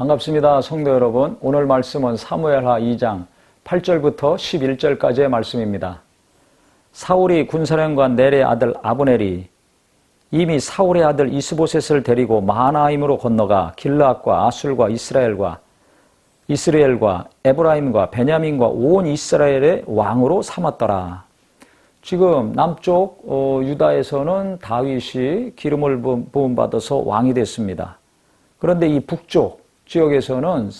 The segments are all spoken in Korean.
반갑습니다. 성도 여러분. 오늘 말씀은 사무엘하 2장 8절부터 11절까지의 말씀입니다. 사울이 군사령관 넬의 아들 아브넬이 이미 사울의 아들 이스보셋을 데리고 마하나임으로 건너가 길르앗과 아술과 이스라엘과 에브라임과 베냐민과 온 이스라엘의 왕으로 삼았더라. 지금 남쪽 유다에서는 다윗이 기름을 부음받아서 왕이 됐습니다. 그런데 이 북쪽 지역에서는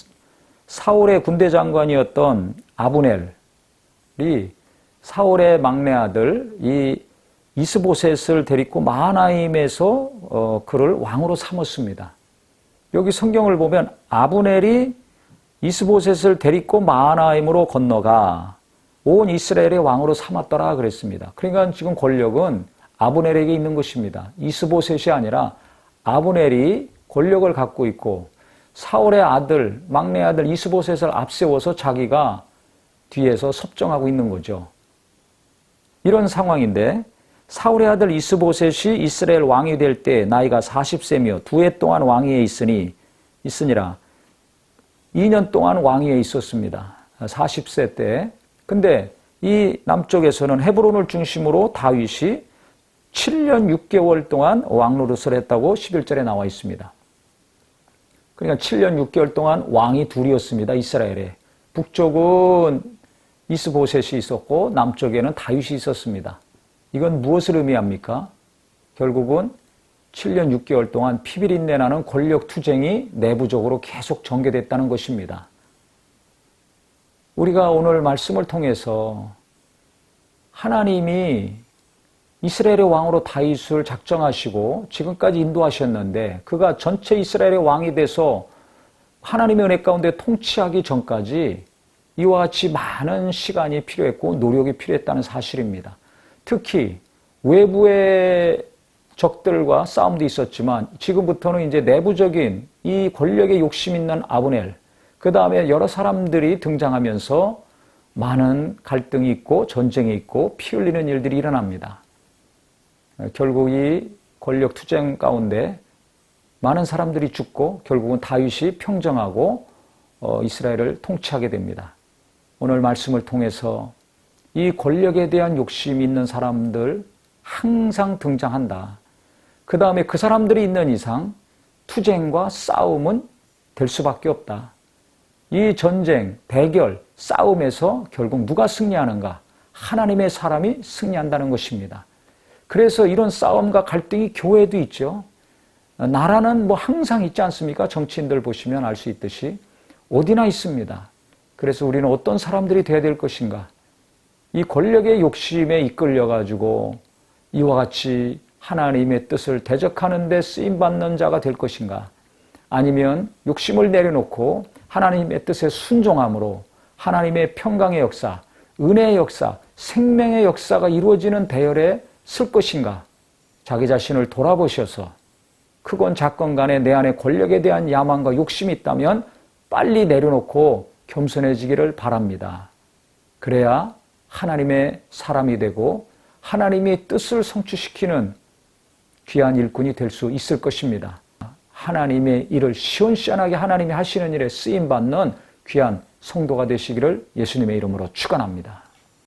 사울의 군대 장관이었던 아브넬이 사울의 막내 아들 이 이스보셋을 데리고 마하나임에서 그를 왕으로 삼았습니다. 여기 성경을 보면 아브넬이 이스보셋을 데리고 마하나임으로 건너가 온 이스라엘의 왕으로 삼았더라 그랬습니다. 그러니까 지금 권력은 아브넬에게 있는 것입니다. 이스보셋이 아니라 아브넬이 권력을 갖고 있고 사울의 아들, 막내 아들 이스보셋을 앞세워서 자기가 뒤에서 섭정하고 있는 거죠. 이런 상황인데 사울의 아들 이스보셋이 이스라엘 왕이 될 때 나이가 40세며 2해 동안 왕위에 있으니라. 2년 동안 왕위에 있었습니다. 40세 때. 근데 이 남쪽에서는 헤브론을 중심으로 다윗이 7년 6개월 동안 왕노릇을 했다고 11절에 나와 있습니다. 그러니까 7년 6개월 동안 왕이 둘이었습니다. 이스라엘에. 북쪽은 이스보셋이 있었고 남쪽에는 다윗이 있었습니다. 이건 무엇을 의미합니까? 결국은 7년 6개월 동안 피비린내 나는 권력 투쟁이 내부적으로 계속 전개됐다는 것입니다. 우리가 오늘 말씀을 통해서 하나님이 이스라엘의 왕으로 다윗을 작정하시고 지금까지 인도하셨는데 그가 전체 이스라엘의 왕이 돼서 하나님의 은혜 가운데 통치하기 전까지 이와 같이 많은 시간이 필요했고 노력이 필요했다는 사실입니다. 특히 외부의 적들과 싸움도 있었지만 지금부터는 이제 내부적인 이 권력에 욕심 있는 아브넬, 그 다음에 여러 사람들이 등장하면서 많은 갈등이 있고 전쟁이 있고 피 흘리는 일들이 일어납니다. 결국 이 권력 투쟁 가운데 많은 사람들이 죽고 결국은 다윗이 평정하고 이스라엘을 통치하게 됩니다. 오늘 말씀을 통해서 이 권력에 대한 욕심이 있는 사람들 항상 등장한다. 그 다음에 그 사람들이 있는 이상 투쟁과 싸움은 될 수밖에 없다. 이 전쟁, 대결, 싸움에서 결국 누가 승리하는가? 하나님의 사람이 승리한다는 것입니다. 그래서 이런 싸움과 갈등이 교회에도 있죠. 나라는 뭐 항상 있지 않습니까? 정치인들 보시면 알 수 있듯이 어디나 있습니다. 그래서 우리는 어떤 사람들이 돼야 될 것인가? 이 권력의 욕심에 이끌려가지고 이와 같이 하나님의 뜻을 대적하는 데 쓰임받는 자가 될 것인가? 아니면 욕심을 내려놓고 하나님의 뜻에 순종함으로 하나님의 평강의 역사, 은혜의 역사, 생명의 역사가 이루어지는 대열에 쓸 것인가? 자기 자신을 돌아보셔서 크건 작건 간에 내 안에 권력에 대한 야망과 욕심이 있다면 빨리 내려놓고 겸손해지기를 바랍니다. 그래야 하나님의 사람이 되고 하나님의 뜻을 성취시키는 귀한 일꾼이 될 수 있을 것입니다. 하나님의 일을 시원시원하게 하나님이 하시는 일에 쓰임받는 귀한 성도가 되시기를 예수님의 이름으로 축원합니다.